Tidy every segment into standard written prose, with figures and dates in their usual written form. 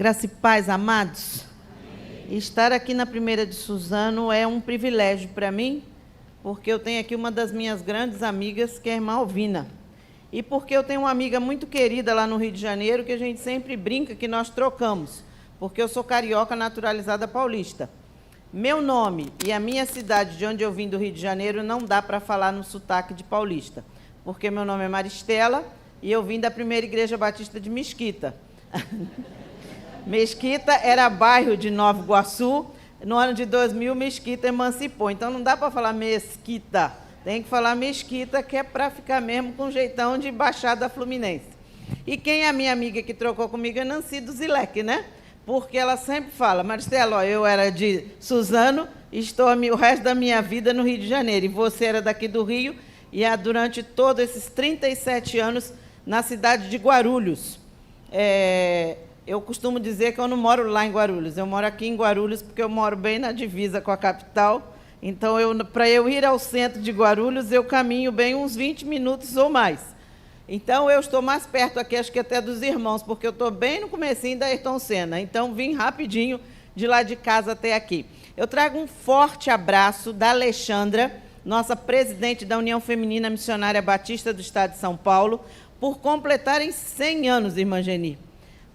Graça e paz, amados. Estar aqui na Primeira de Suzano é um privilégio para mim, porque eu tenho aqui uma das minhas grandes amigas, que é a irmã Alvina. E porque eu tenho uma amiga muito querida lá no Rio de Janeiro, que a gente sempre brinca que nós trocamos, porque eu sou carioca naturalizada paulista. Meu nome e a minha cidade, de onde eu vim do Rio de Janeiro, não dá para falar no sotaque de paulista, porque meu nome é Maristela e eu vim da Primeira Igreja Batista de Mesquita. Mesquita era bairro de Nova Iguaçu. No ano de 2000, Mesquita emancipou. Então, não dá para falar Mesquita. Tem que falar Mesquita, que é para ficar mesmo com jeitão de Baixada Fluminense. E quem é a minha amiga que trocou comigo é Nancy do Zilek, né? Porque ela sempre fala, Maristela, ó, eu era de Suzano, estou o resto da minha vida no Rio de Janeiro. E você era daqui do Rio, e durante todos esses 37 anos na cidade de Guarulhos. Eu costumo dizer que eu não moro lá em Guarulhos, eu moro aqui em Guarulhos porque eu moro bem na divisa com a capital. Então, para eu ir ao centro de Guarulhos, eu caminho bem uns 20 minutos ou mais. Então, eu estou mais perto aqui, acho que até dos irmãos, porque eu estou bem no comecinho da Ayrton Senna. Então, vim rapidinho de lá de casa até aqui. Eu trago um forte abraço da Alexandra, nossa presidente da União Feminina Missionária Batista do Estado de São Paulo, por completarem 100 anos, irmã Geni.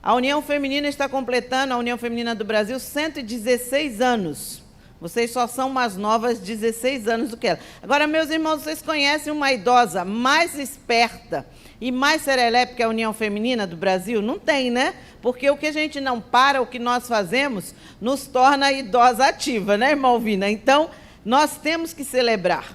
A União Feminina está completando, a União Feminina do Brasil, 116 anos. Vocês só são mais novas, 16 anos do que ela. Agora, meus irmãos, vocês conhecem uma idosa mais esperta e mais serelepe que a União Feminina do Brasil? Não tem, né? Porque o que a gente não para, o que nós fazemos, nos torna idosa ativa, né, irmã Alvina? Então, nós temos que celebrar.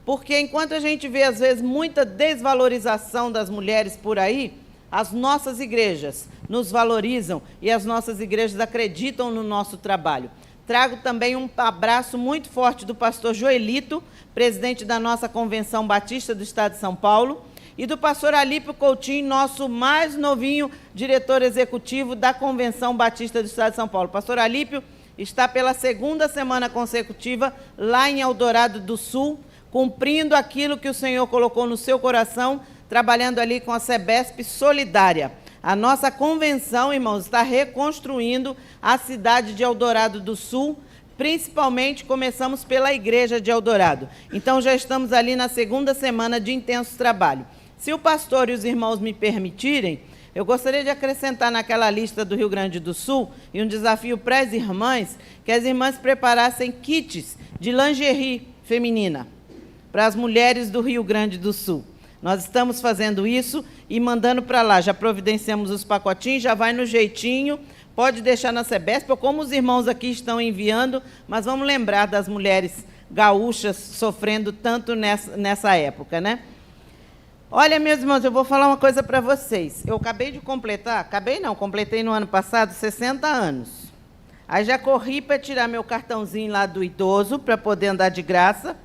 Porque enquanto a gente vê, às vezes, muita desvalorização das mulheres por aí, as nossas igrejas nos valorizam e as nossas igrejas acreditam no nosso trabalho. Trago também um abraço muito forte do pastor Joelito, presidente da nossa Convenção Batista do Estado de São Paulo, e do pastor Alípio Coutinho, nosso mais novinho diretor executivo da Convenção Batista do Estado de São Paulo. Pastor Alípio está pela 2ª semana consecutiva lá em Eldorado do Sul, cumprindo aquilo que o Senhor colocou no seu coração, trabalhando ali com a Sebesp Solidária. A nossa convenção, irmãos, está reconstruindo a cidade de Eldorado do Sul, principalmente começamos pela igreja de Eldorado. Então, já estamos ali na 2ª semana de intenso trabalho. Se o pastor e os irmãos me permitirem, eu gostaria de acrescentar naquela lista do Rio Grande do Sul, e um desafio para as irmãs, que as irmãs preparassem kits de lingerie feminina para as mulheres do Rio Grande do Sul. Nós estamos fazendo isso e mandando para lá. Já providenciamos os pacotinhos, já vai no jeitinho, pode deixar na Sebesp, ou como os irmãos aqui estão enviando, mas vamos lembrar das mulheres gaúchas sofrendo tanto nessa época, né? Olha, meus irmãos, eu vou falar uma coisa para vocês. Eu acabei de completar, completei no ano passado 60 anos. Aí já corri para tirar meu cartãozinho lá do idoso, para poder andar de graça.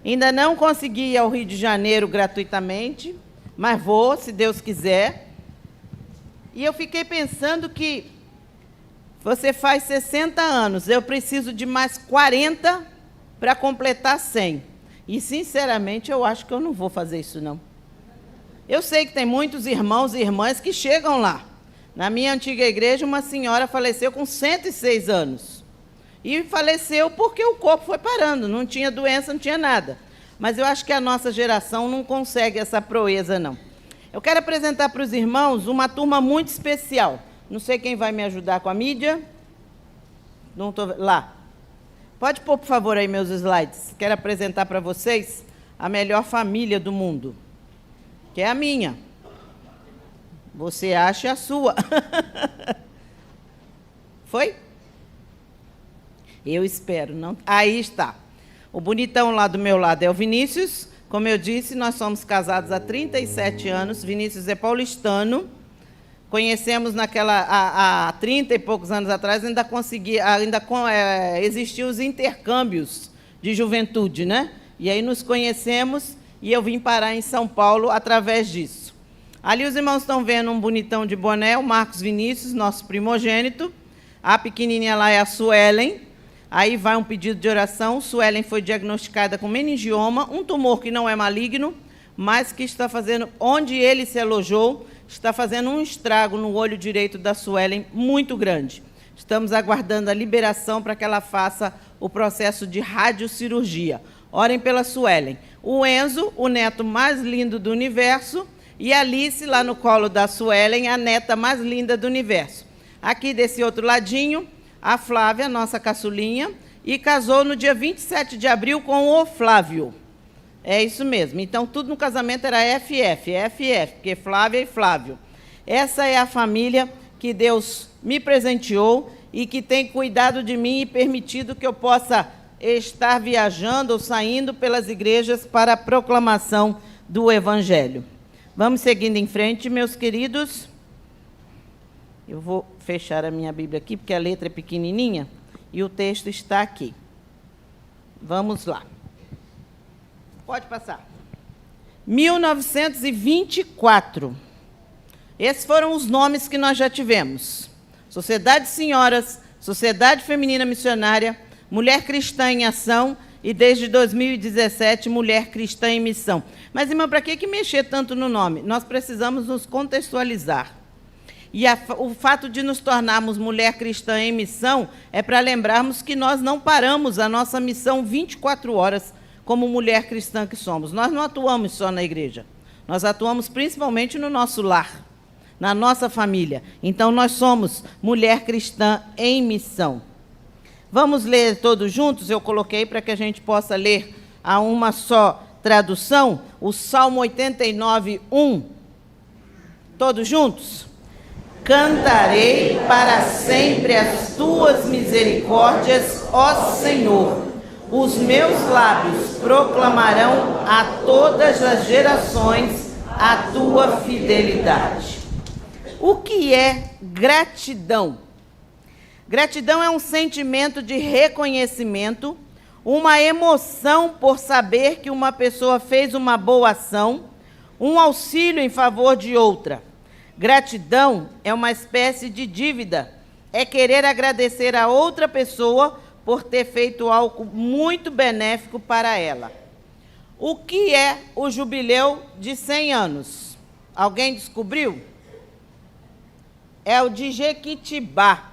Ainda não consegui ir ao Rio de Janeiro gratuitamente, mas vou, se Deus quiser. E eu fiquei pensando que você faz 60 anos, eu preciso de mais 40 para completar 100. E, sinceramente, eu acho que eu não vou fazer isso, não. Eu sei que tem muitos irmãos e irmãs que chegam lá. Na minha antiga igreja, uma senhora faleceu com 106 anos. E faleceu porque o corpo foi parando, não tinha doença, não tinha nada. Mas eu acho que a nossa geração não consegue essa proeza, não. Eu quero apresentar para os irmãos uma turma muito especial. Não sei quem vai me ajudar com a mídia. Não estou lá. Pode pôr, por favor, aí meus slides. Quero apresentar para vocês a melhor família do mundo, que é a minha. Você acha a sua. Foi? Eu espero, não? Aí está. O bonitão lá do meu lado é o Vinícius. Como eu disse, nós somos casados há 37 anos. Vinícius é paulistano. Conhecemos há 30 e poucos anos atrás, existiam os intercâmbios de juventude, né? E aí nos conhecemos e eu vim parar em São Paulo através disso. Ali os irmãos estão vendo um bonitão de boné, o Marcos Vinícius, nosso primogênito. A pequenininha lá é a Suelen. Aí vai um pedido de oração. Suelen foi diagnosticada com meningioma, um tumor que não é maligno, mas que está fazendo, onde ele se alojou, está fazendo um estrago no olho direito da Suelen muito grande. Estamos aguardando a liberação para que ela faça o processo de radiocirurgia. Orem pela Suelen. O Enzo, o neto mais lindo do universo, e a Alice, lá no colo da Suelen, a neta mais linda do universo. Aqui desse outro ladinho, a Flávia, nossa caçulinha, e casou no dia 27 de abril com o Flávio. É isso mesmo. Então, tudo no casamento era FF, porque Flávia e Flávio. Essa é a família que Deus me presenteou e que tem cuidado de mim e permitido que eu possa estar viajando ou saindo pelas igrejas para a proclamação do Evangelho. Vamos seguindo em frente, meus queridos. Eu vou fechar a minha Bíblia aqui, porque a letra é pequenininha e o texto está aqui. Vamos lá. Pode passar. 1924. Esses foram os nomes que nós já tivemos. Sociedade de Senhoras, Sociedade Feminina Missionária, Mulher Cristã em Ação e, desde 2017, Mulher Cristã em Missão. Mas, irmã, para que mexer tanto no nome? Nós precisamos nos contextualizar. E o fato de nos tornarmos Mulher Cristã em Missão é para lembrarmos que nós não paramos a nossa missão 24 horas como mulher cristã que somos. Nós não atuamos só na igreja. Nós atuamos principalmente no nosso lar, na nossa família. Então, nós somos Mulher Cristã em Missão. Vamos ler todos juntos? Eu coloquei para que a gente possa ler a uma só tradução, o Salmo 89, 1. Todos juntos? Cantarei para sempre as tuas misericórdias, ó Senhor. Os meus lábios proclamarão a todas as gerações a tua fidelidade. O que é gratidão? Gratidão é um sentimento de reconhecimento, uma emoção por saber que uma pessoa fez uma boa ação, um auxílio em favor de outra. Gratidão é uma espécie de dívida, é querer agradecer a outra pessoa por ter feito algo muito benéfico para ela. O que é o jubileu de 100 anos? Alguém descobriu? É o de Jequitibá.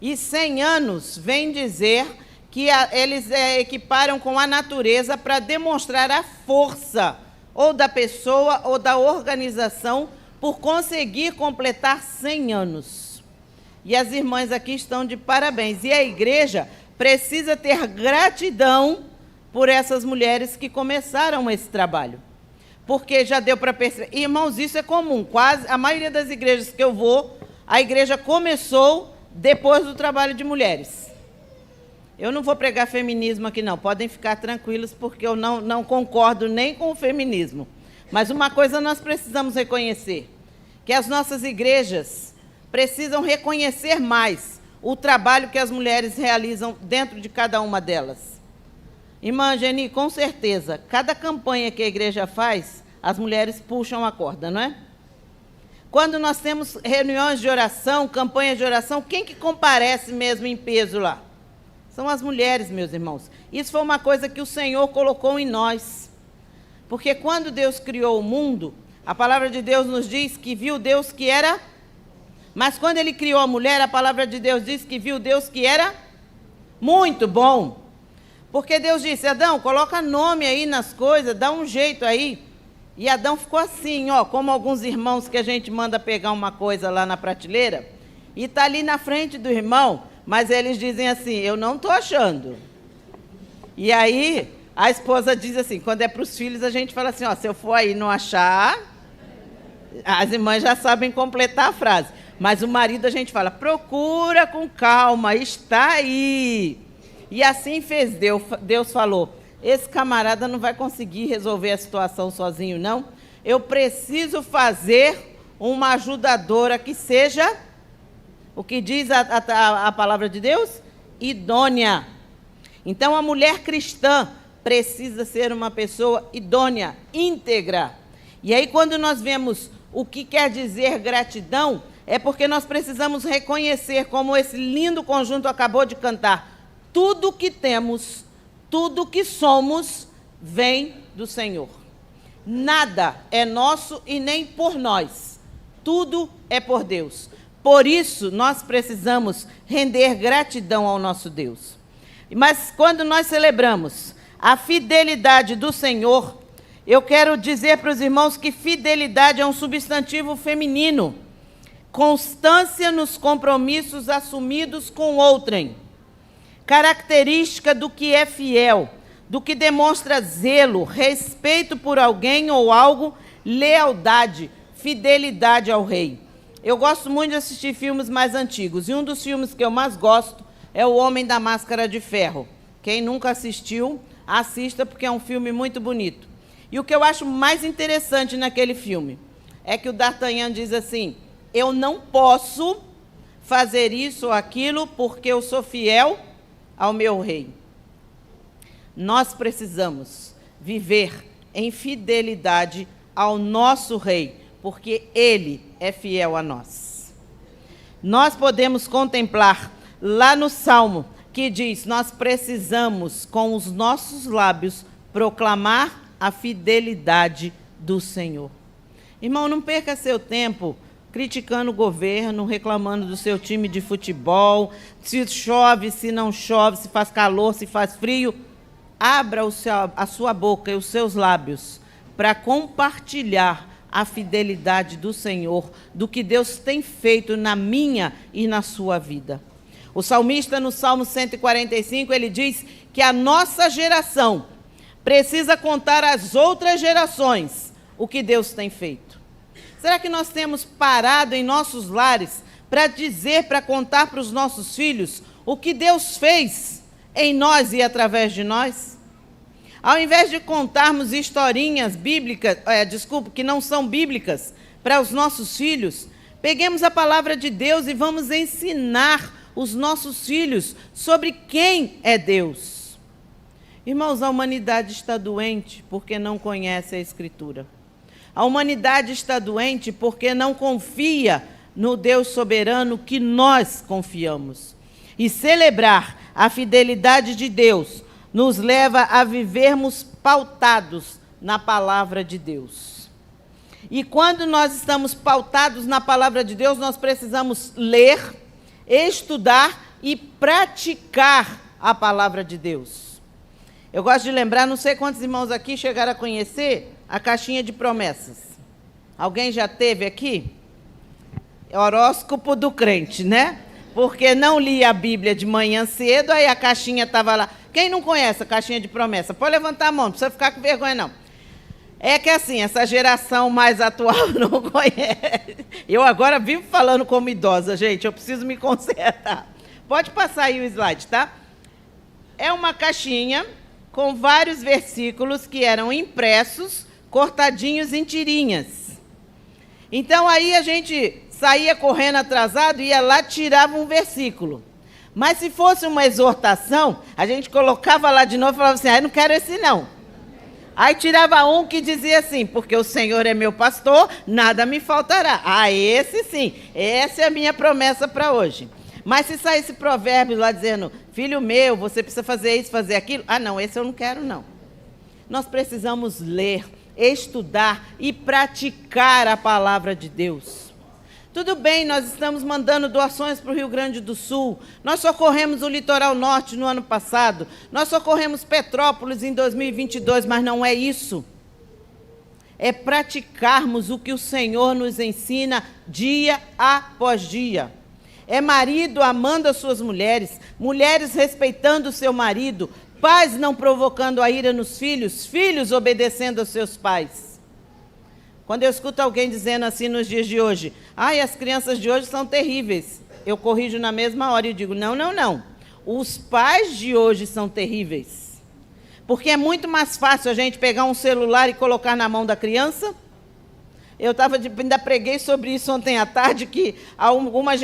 E 100 anos vem dizer que eles equiparam com a natureza para demonstrar a força ou da pessoa ou da organização por conseguir completar 100 anos. E as irmãs aqui estão de parabéns. E a igreja precisa ter gratidão por essas mulheres que começaram esse trabalho. Porque já deu para perceber. Irmãos, isso é comum. Quase a maioria das igrejas que eu vou, a igreja começou depois do trabalho de mulheres. Eu não vou pregar feminismo aqui, não. Podem ficar tranquilos, porque eu não concordo nem com o feminismo. Mas uma coisa nós precisamos reconhecer, que as nossas igrejas precisam reconhecer mais o trabalho que as mulheres realizam dentro de cada uma delas. Irmã Geni, com certeza, cada campanha que a igreja faz, as mulheres puxam a corda, não é? Quando nós temos reuniões de oração, campanhas de oração, quem que comparece mesmo em peso lá? São as mulheres, meus irmãos. Isso foi uma coisa que o Senhor colocou em nós. Porque quando Deus criou o mundo, a palavra de Deus nos diz que viu Deus que era... Mas quando Ele criou a mulher, a palavra de Deus diz que viu Deus que era muito bom. Porque Deus disse, Adão, coloca nome aí nas coisas, dá um jeito aí. E Adão ficou assim, ó, como alguns irmãos que a gente manda pegar uma coisa lá na prateleira, e está ali na frente do irmão, mas eles dizem assim, eu não estou achando. E aí, a esposa diz assim, quando é para os filhos, a gente fala assim, ó, se eu for aí e não achar, as irmãs já sabem completar a frase. Mas o marido a gente fala, procura com calma, está aí. E assim fez Deus. Deus falou, esse camarada não vai conseguir resolver a situação sozinho, não. Eu preciso fazer uma ajudadora que seja, o que diz a palavra de Deus? Idônea. Então, a mulher cristã precisa ser uma pessoa idônea, íntegra. E aí, quando nós vemos o que quer dizer gratidão, é porque nós precisamos reconhecer, como esse lindo conjunto acabou de cantar, tudo que temos, tudo que somos, vem do Senhor. Nada é nosso e nem por nós. tudo é por Deus. Por isso, nós precisamos render gratidão ao nosso Deus. Mas quando nós celebramos a fidelidade do Senhor, eu quero dizer para os irmãos que fidelidade é um substantivo feminino. Constância nos compromissos assumidos com outrem. Característica do que é fiel, do que demonstra zelo, respeito por alguém ou algo, lealdade, fidelidade ao rei. Eu gosto muito de assistir filmes mais antigos, e um dos filmes que eu mais gosto é O Homem da Máscara de Ferro. Quem nunca assistiu, assista, porque é um filme muito bonito. E o que eu acho mais interessante naquele filme é que o D'Artagnan diz assim: eu não posso fazer isso ou aquilo porque eu sou fiel ao meu rei. Nós precisamos viver em fidelidade ao nosso rei, porque ele é fiel a nós. Nós podemos contemplar lá no Salmo que diz: nós precisamos, com os nossos lábios, proclamar a fidelidade do Senhor. Irmão, não perca seu tempo criticando o governo, reclamando do seu time de futebol, se chove, se não chove, se faz calor, se faz frio. Abra a sua boca e os seus lábios para compartilhar a fidelidade do Senhor, do que Deus tem feito na minha e na sua vida. O salmista, no Salmo 145, ele diz que a nossa geração precisa contar às outras gerações o que Deus tem feito. Será que nós temos parado em nossos lares para dizer, para contar para os nossos filhos o que Deus fez em nós e através de nós? Ao invés de contarmos historinhas bíblicas, que não são bíblicas, para os nossos filhos, peguemos a palavra de Deus e vamos ensinar os nossos filhos sobre quem é Deus. Irmãos, a humanidade está doente porque não conhece a Escritura. A humanidade está doente porque não confia no Deus soberano que nós confiamos. E celebrar a fidelidade de Deus nos leva a vivermos pautados na palavra de Deus. E quando nós estamos pautados na palavra de Deus, nós precisamos ler, estudar e praticar a palavra de Deus. Eu gosto de lembrar, não sei quantos irmãos aqui chegaram a conhecer a caixinha de promessas. Alguém já teve aqui? Horóscopo do crente, né? Porque não lia a Bíblia de manhã cedo, aí a caixinha estava lá. Quem não conhece a caixinha de promessa? Pode levantar a mão, não precisa ficar com vergonha, não. É que assim, essa geração mais atual não conhece. Eu agora vivo falando como idosa, gente, eu preciso me consertar. Pode passar aí o slide, tá? É uma caixinha com vários versículos que eram impressos, cortadinhos em tirinhas. Então, aí a gente saía correndo atrasado, ia lá, tirava um versículo. Mas se fosse uma exortação, a gente colocava lá de novo e falava assim: não quero esse não. Aí tirava um que dizia assim: porque o Senhor é meu pastor, nada me faltará. Esse sim, essa é a minha promessa para hoje. Mas se saísse provérbio lá dizendo: filho meu, você precisa fazer isso, fazer aquilo. Não, esse eu não quero, não. Nós precisamos ler, estudar e praticar a palavra de Deus. Tudo bem, nós estamos mandando doações para o Rio Grande do Sul. Nós socorremos o Litoral Norte no ano passado. Nós socorremos Petrópolis em 2022, mas não é isso. É praticarmos o que o Senhor nos ensina dia após dia. É marido amando as suas mulheres, mulheres respeitando o seu marido, pais não provocando a ira nos filhos, filhos obedecendo aos seus pais. Quando eu escuto alguém dizendo assim nos dias de hoje: as crianças de hoje são terríveis, eu corrijo na mesma hora e digo: não. Os pais de hoje são terríveis. Porque é muito mais fácil a gente pegar um celular e colocar na mão da criança. Eu ainda preguei sobre isso ontem à tarde, que alguma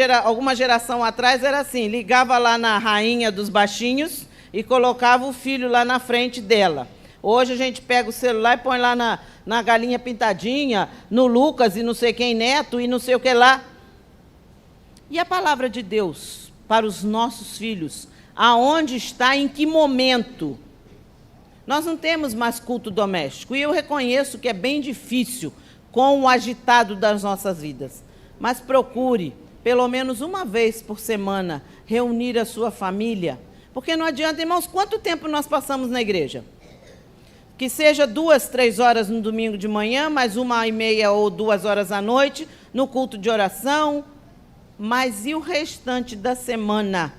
geração atrás era assim: ligava lá na rainha dos baixinhos e colocava o filho lá na frente dela. Hoje a gente pega o celular e põe lá na galinha pintadinha, no Lucas e não sei quem neto e não sei o que lá. E a palavra de Deus para os nossos filhos, aonde está, em que momento? Nós não temos mais culto doméstico, e eu reconheço que é bem difícil com o agitado das nossas vidas. mas procure, pelo menos uma vez por semana, reunir a sua família. Porque não adianta, irmãos, quanto tempo nós passamos na igreja? Que seja 2, 3 horas no domingo de manhã, mais 1h30 ou 2 horas à noite, no culto de oração. Mas e o restante da semana?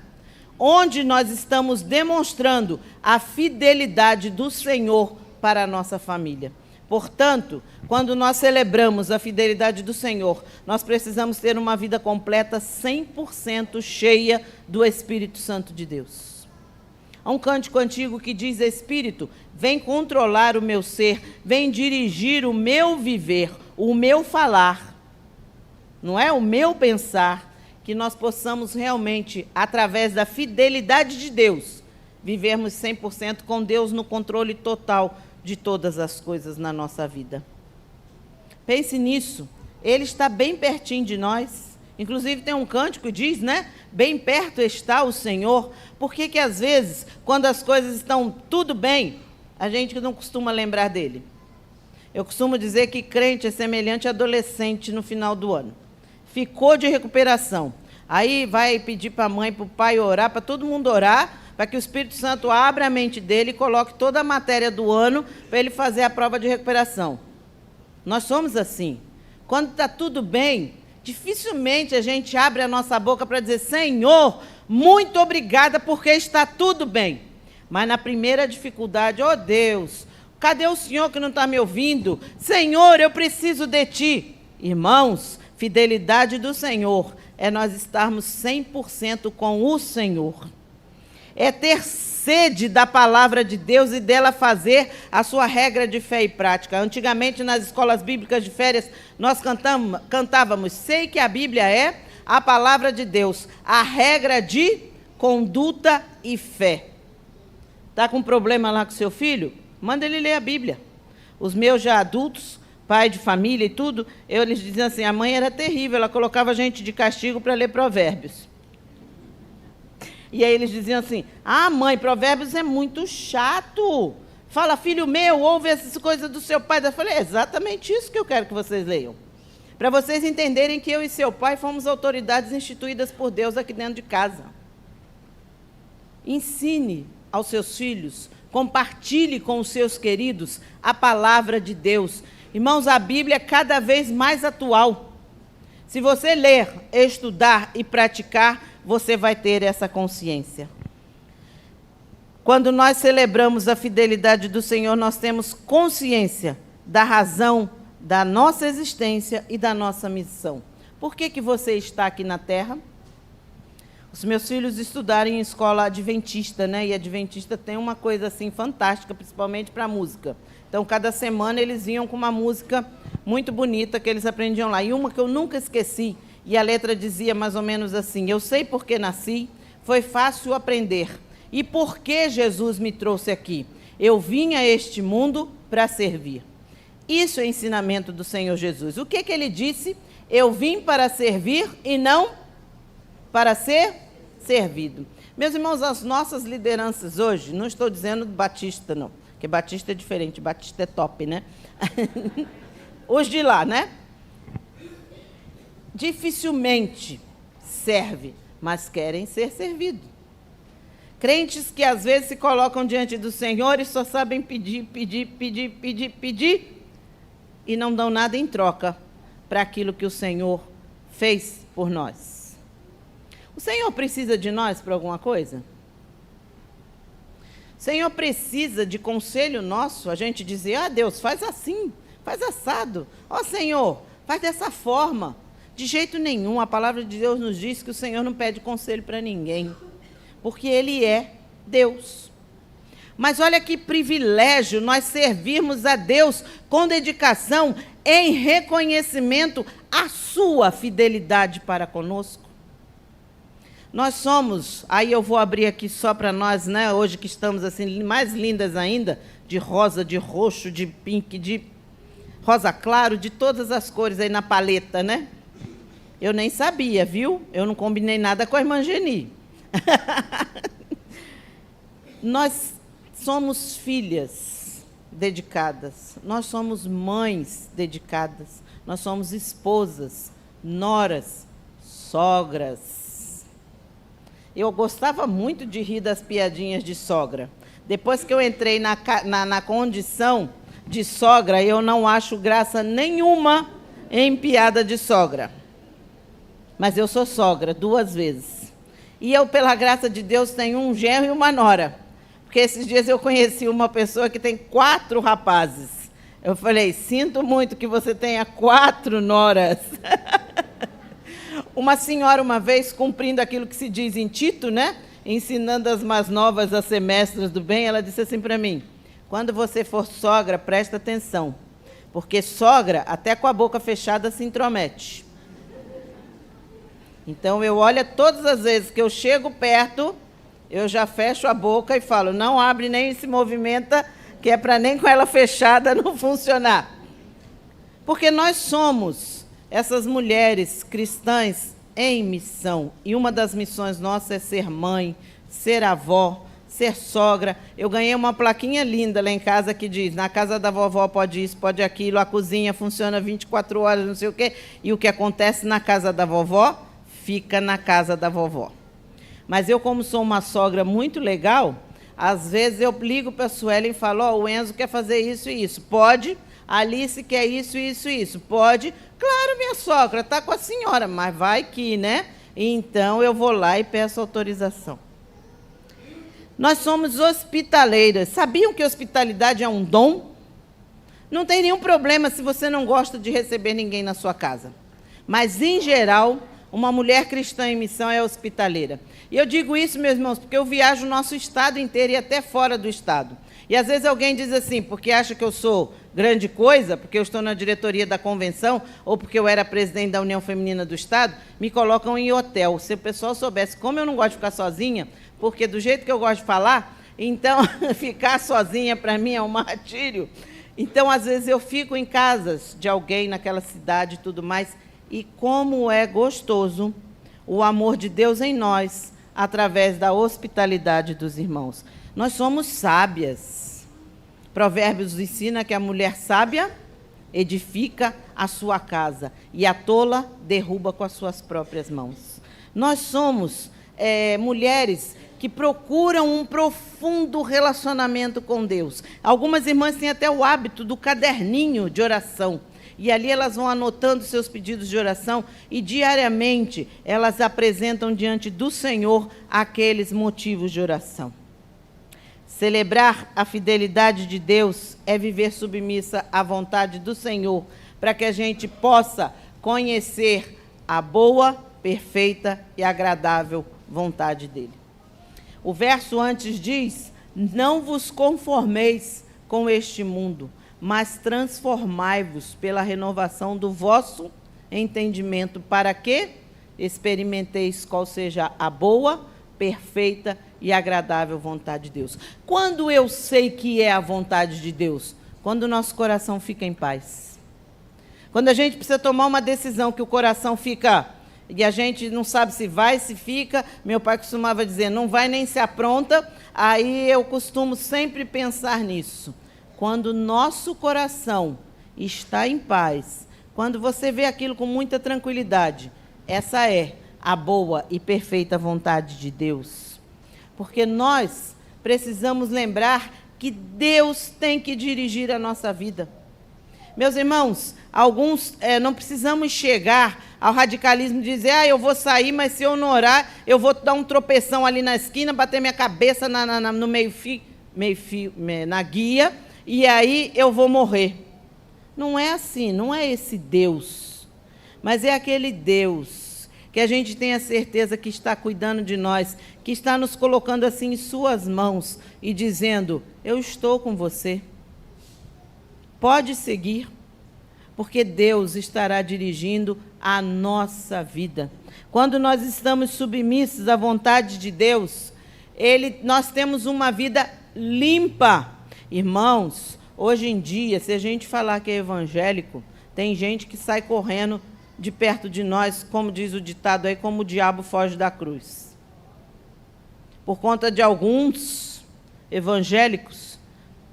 Onde nós estamos demonstrando a fidelidade do Senhor para a nossa família. Portanto, quando nós celebramos a fidelidade do Senhor, nós precisamos ter uma vida completa, 100% cheia do Espírito Santo de Deus. Há um cântico antigo que diz: Espírito, vem controlar o meu ser, vem dirigir o meu viver, o meu falar, não é o meu pensar, que nós possamos realmente, através da fidelidade de Deus, vivermos 100% com Deus no controle total de todas as coisas na nossa vida. Pense nisso, Ele está bem pertinho de nós. Inclusive tem um cântico que diz, né? Bem perto está o Senhor. Por que às vezes, quando as coisas estão tudo bem, a gente não costuma lembrar dele? Eu costumo dizer que crente é semelhante a adolescente no final do ano. Ficou de recuperação. Aí vai pedir para a mãe, para o pai orar, para todo mundo orar, para que o Espírito Santo abra a mente dele e coloque toda a matéria do ano para ele fazer a prova de recuperação. Nós somos assim. Quando está tudo bem, dificilmente a gente abre a nossa boca para dizer: Senhor, muito obrigada porque está tudo bem. Mas na primeira dificuldade: oh Deus, cadê o Senhor que não está me ouvindo? Senhor, eu preciso de Ti. Irmãos, fidelidade do Senhor é nós estarmos 100% com o Senhor. É ter sede da palavra de Deus e dela fazer a sua regra de fé e prática. Antigamente, nas escolas bíblicas de férias, nós cantávamos: sei que a Bíblia é a palavra de Deus, a regra de conduta e fé. Está com problema lá com seu filho? Manda ele ler a Bíblia. Os meus já adultos, pai de família e tudo, eles diziam assim: a mãe era terrível, ela colocava a gente de castigo para ler Provérbios. E aí eles diziam assim: ah, mãe, Provérbios é muito chato. Fala, filho meu, ouve essas coisas do seu pai. Eu falei: é exatamente isso que eu quero que vocês leiam. Para vocês entenderem que eu e seu pai fomos autoridades instituídas por Deus aqui dentro de casa. Ensine aos seus filhos, compartilhe com os seus queridos a palavra de Deus. Irmãos, a Bíblia é cada vez mais atual. Se você ler, estudar e praticar, você vai ter essa consciência. Quando nós celebramos a fidelidade do Senhor, nós temos consciência da razão da nossa existência e da nossa missão. Por que você está aqui na Terra? Os meus filhos estudaram em escola adventista, né? E adventista tem uma coisa assim fantástica, principalmente para a música. Então, cada semana eles vinham com uma música muito bonita que eles aprendiam lá. E uma que eu nunca esqueci, e a letra dizia mais ou menos assim: eu sei por que nasci, foi fácil aprender. E por que Jesus me trouxe aqui? Eu vim a este mundo para servir. Isso é ensinamento do Senhor Jesus. O que ele disse? Eu vim para servir e não para ser servido. Meus irmãos, as nossas lideranças hoje, não estou dizendo batista não, porque batista é diferente, batista é top, né? Os de lá, né? Dificilmente serve, mas querem ser servidos. Crentes que às vezes se colocam diante do Senhor e só sabem pedir, e não dão nada em troca para aquilo que o Senhor fez por nós. O Senhor precisa de nós para alguma coisa? O Senhor precisa de conselho nosso? A gente dizer: ah, Deus, faz assim, faz assado. Ó, Senhor, faz dessa forma. De jeito nenhum, a palavra de Deus nos diz que o Senhor não pede conselho para ninguém, porque Ele é Deus. Mas olha que privilégio nós servirmos a Deus com dedicação, em reconhecimento à sua fidelidade para conosco. Nós somos, aí eu vou abrir aqui só para nós, né, hoje que estamos assim, mais lindas ainda, de rosa, de roxo, de pink, de rosa claro, de todas as cores aí na paleta, né? Eu nem sabia, viu? Eu não combinei nada com a irmã Geni. Nós somos filhas dedicadas, nós somos mães dedicadas, nós somos esposas noras, sogras. Eu gostava muito de rir das piadinhas de sogra. Depois que eu entrei na condição de sogra, eu não acho graça nenhuma em piada de sogra. Mas eu sou sogra 2 vezes. E eu, pela graça de Deus, tenho um genro e uma nora. Porque esses dias eu conheci uma pessoa que tem 4 rapazes. Eu falei, sinto muito que você tenha 4 noras. Uma senhora, uma vez, cumprindo aquilo que se diz em Tito, né? Ensinando as mais novas a ser mestras do bem, ela disse assim para mim, quando você for sogra, presta atenção, porque sogra, até com a boca fechada, se intromete. Então, eu olho todas as vezes que eu chego perto, eu já fecho a boca e falo, não abre nem se movimenta, que é para nem com ela fechada não funcionar. Porque nós somos essas mulheres cristãs em missão. E uma das missões nossas é ser mãe, ser avó, ser sogra. Eu ganhei uma plaquinha linda lá em casa que diz, na casa da vovó pode isso, pode aquilo, a cozinha funciona 24 horas, não sei o quê. E o que acontece na casa da vovó, fica na casa da vovó. Mas eu, como sou uma sogra muito legal, às vezes eu ligo para a Suelen e falo, o Enzo quer fazer isso e isso. Pode? A Alice quer isso, isso e isso. Pode? Claro, minha sogra, está com a senhora, mas vai que, né? Então, eu vou lá e peço autorização. Nós somos hospitaleiras. Sabiam que hospitalidade é um dom? Não tem nenhum problema se você não gosta de receber ninguém na sua casa. Mas, em geral, uma mulher cristã em missão é hospitaleira. E eu digo isso, meus irmãos, porque eu viajo o nosso estado inteiro e até fora do estado. E às vezes alguém diz assim, porque acha que eu sou grande coisa, porque eu estou na diretoria da convenção, ou porque eu era presidente da União Feminina do Estado, me colocam em hotel. Se o pessoal soubesse como eu não gosto de ficar sozinha, porque do jeito que eu gosto de falar, então ficar sozinha para mim é um martírio. Então, às vezes, eu fico em casas de alguém naquela cidade e tudo mais, e como é gostoso o amor de Deus em nós, através da hospitalidade dos irmãos. Nós somos sábias. Provérbios ensina que a mulher sábia edifica a sua casa e a tola derruba com as suas próprias mãos. Nós somos mulheres que procuram um profundo relacionamento com Deus. Algumas irmãs têm até o hábito do caderninho de oração. E ali elas vão anotando seus pedidos de oração e diariamente elas apresentam diante do Senhor aqueles motivos de oração. Celebrar a fidelidade de Deus é viver submissa à vontade do Senhor, para que a gente possa conhecer a boa, perfeita e agradável vontade dele. O verso antes diz, não vos conformeis com este mundo, mas transformai-vos pela renovação do vosso entendimento, para que experimenteis qual seja a boa, perfeita e agradável vontade de Deus. Quando eu sei que é a vontade de Deus? Quando o nosso coração fica em paz. Quando a gente precisa tomar uma decisão que o coração fica, e a gente não sabe se vai, se fica, meu pai costumava dizer, não vai nem se apronta, aí eu costumo sempre pensar nisso. Quando o nosso coração está em paz, quando você vê aquilo com muita tranquilidade, essa é a boa e perfeita vontade de Deus. Porque nós precisamos lembrar que Deus tem que dirigir a nossa vida. Meus irmãos, alguns não precisamos chegar ao radicalismo de dizer, eu vou sair, mas se eu não orar, eu vou dar um tropeção ali na esquina, bater minha cabeça no na guia, e aí eu vou morrer. Não é assim, não é esse Deus, mas é aquele Deus que a gente tem a certeza que está cuidando de nós, que está nos colocando assim em suas mãos e dizendo, eu estou com você. Pode seguir, porque Deus estará dirigindo a nossa vida. Quando nós estamos submissos à vontade de Deus, nós temos uma vida limpa. Irmãos, hoje em dia, se a gente falar que é evangélico, tem gente que sai correndo de perto de nós, como diz o ditado aí, como o diabo foge da cruz. Por conta de alguns evangélicos,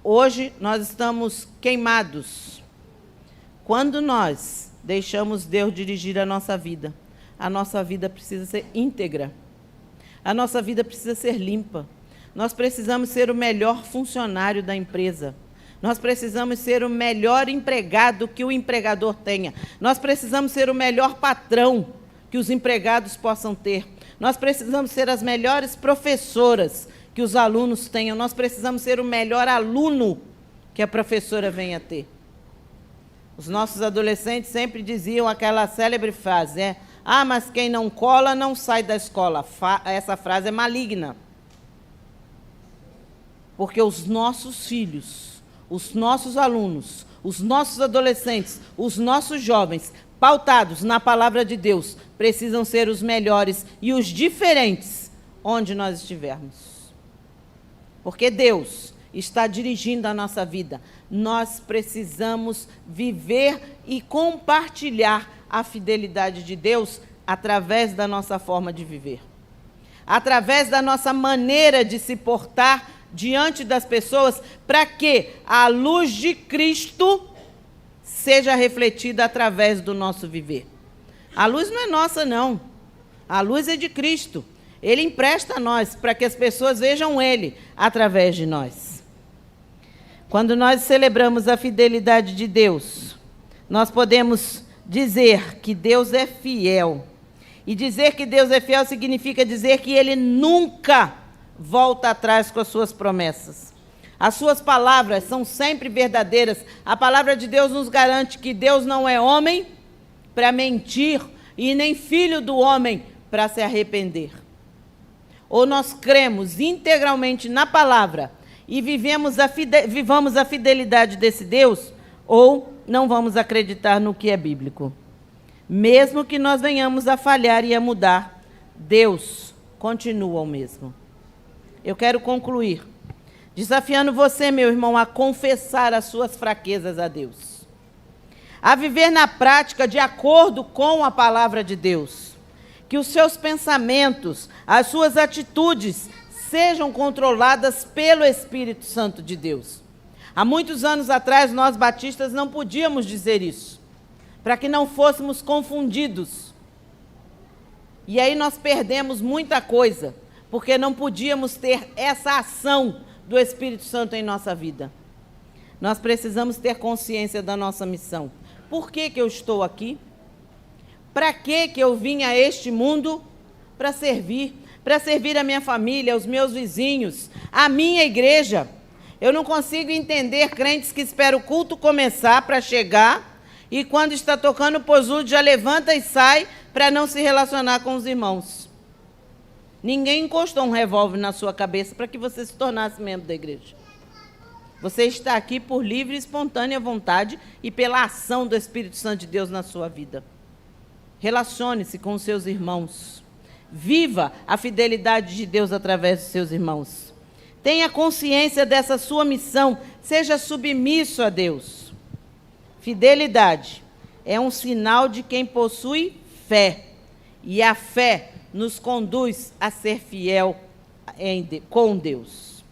hoje nós estamos queimados. Quando nós deixamos Deus dirigir a nossa vida precisa ser íntegra. A nossa vida precisa ser limpa. Nós precisamos ser o melhor funcionário da empresa. Nós precisamos ser o melhor empregado que o empregador tenha. Nós precisamos ser o melhor patrão que os empregados possam ter. Nós precisamos ser as melhores professoras que os alunos tenham. Nós precisamos ser o melhor aluno que a professora venha a ter. Os nossos adolescentes sempre diziam aquela célebre frase, mas quem não cola não sai da escola. Essa frase é maligna. Porque os nossos filhos, os nossos alunos, os nossos adolescentes, os nossos jovens, pautados na palavra de Deus, precisam ser os melhores e os diferentes onde nós estivermos. Porque Deus está dirigindo a nossa vida. Nós precisamos viver e compartilhar a fidelidade de Deus através da nossa forma de viver. Através da nossa maneira de se portar diante das pessoas, para que a luz de Cristo seja refletida através do nosso viver. A luz não é nossa, não. A luz é de Cristo. Ele empresta a nós para que as pessoas vejam Ele através de nós. Quando nós celebramos a fidelidade de Deus, nós podemos dizer que Deus é fiel. E dizer que Deus é fiel significa dizer que Ele nunca volta atrás com as suas promessas. As suas palavras são sempre verdadeiras. A palavra de Deus nos garante que Deus não é homem para mentir e nem filho do homem para se arrepender. Ou nós cremos integralmente na palavra e vivamos a fidelidade desse Deus, ou não vamos acreditar no que é bíblico. Mesmo que nós venhamos a falhar e a mudar, Deus continua o mesmo. Eu quero concluir desafiando você, meu irmão, a confessar as suas fraquezas a Deus. A viver na prática de acordo com a palavra de Deus. Que os seus pensamentos, as suas atitudes sejam controladas pelo Espírito Santo de Deus. Há muitos anos atrás, nós batistas não podíamos dizer isso, para que não fôssemos confundidos. E aí nós perdemos muita coisa, porque não podíamos ter essa ação do Espírito Santo em nossa vida. Nós precisamos ter consciência da nossa missão. Por que eu estou aqui? Para que eu vim a este mundo? Para servir a minha família, os meus vizinhos, a minha igreja. Eu não consigo entender crentes que esperam o culto começar para chegar e quando está tocando o posudo já levanta e sai para não se relacionar com os irmãos. Ninguém encostou um revólver na sua cabeça para que você se tornasse membro da igreja. Você está aqui por livre e espontânea vontade e pela ação do Espírito Santo de Deus na sua vida. Relacione-se com os seus irmãos. Viva a fidelidade de Deus através dos seus irmãos. Tenha consciência dessa sua missão. Seja submisso a Deus. Fidelidade é um sinal de quem possui fé. E a fé nos conduz a ser fiel com Deus.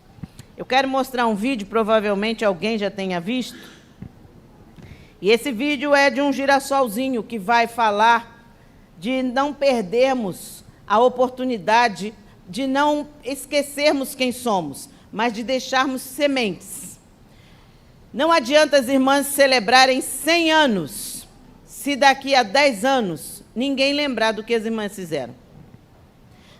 Eu quero mostrar um vídeo, provavelmente alguém já tenha visto. E esse vídeo é de um girassolzinho que vai falar de não perdermos a oportunidade de não esquecermos quem somos, mas de deixarmos sementes. Não adianta as irmãs celebrarem 100 anos, se daqui a 10 anos ninguém lembrar do que as irmãs fizeram.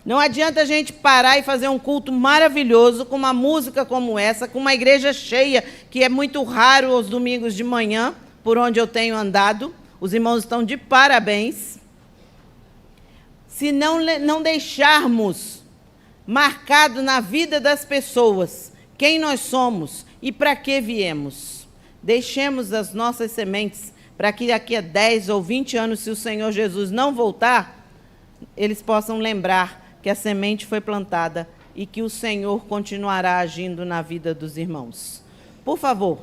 Não adianta a gente parar e fazer um culto maravilhoso, com uma música como essa, com uma igreja cheia, que é muito raro aos domingos de manhã, por onde eu tenho andado. Os irmãos estão de parabéns. Se não deixarmos marcado na vida das pessoas quem nós somos e para que viemos. Deixemos as nossas sementes para que daqui a 10 ou 20 anos, se o Senhor Jesus não voltar, eles possam lembrar que a semente foi plantada e que o Senhor continuará agindo na vida dos irmãos. Por favor.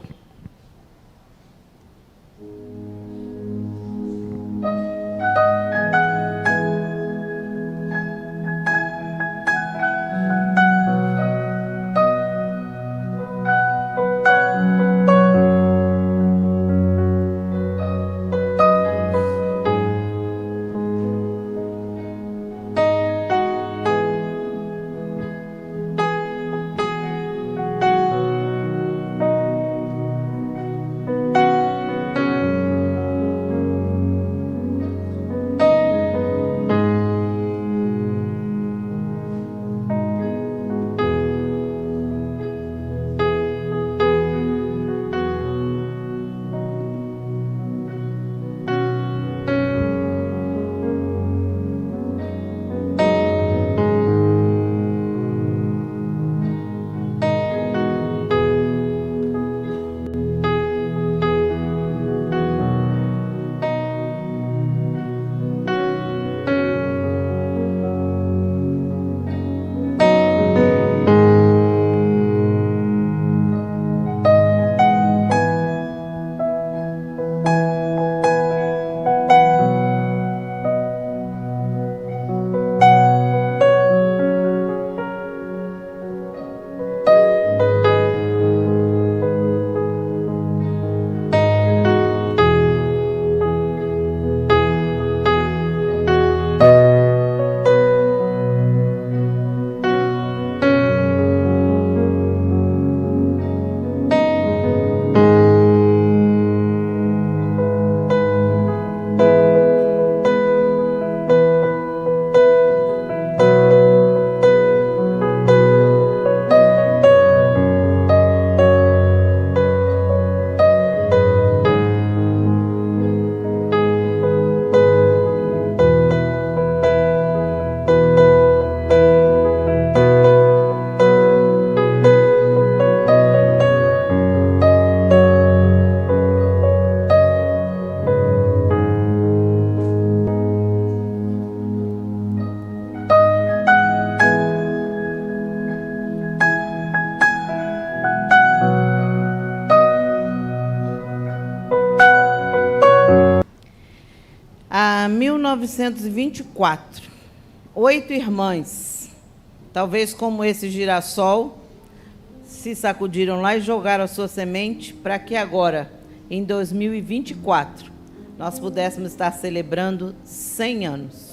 1924, 8 irmãs, talvez como esse girassol, se sacudiram lá e jogaram a sua semente para que agora, em 2024, nós pudéssemos estar celebrando 100 anos.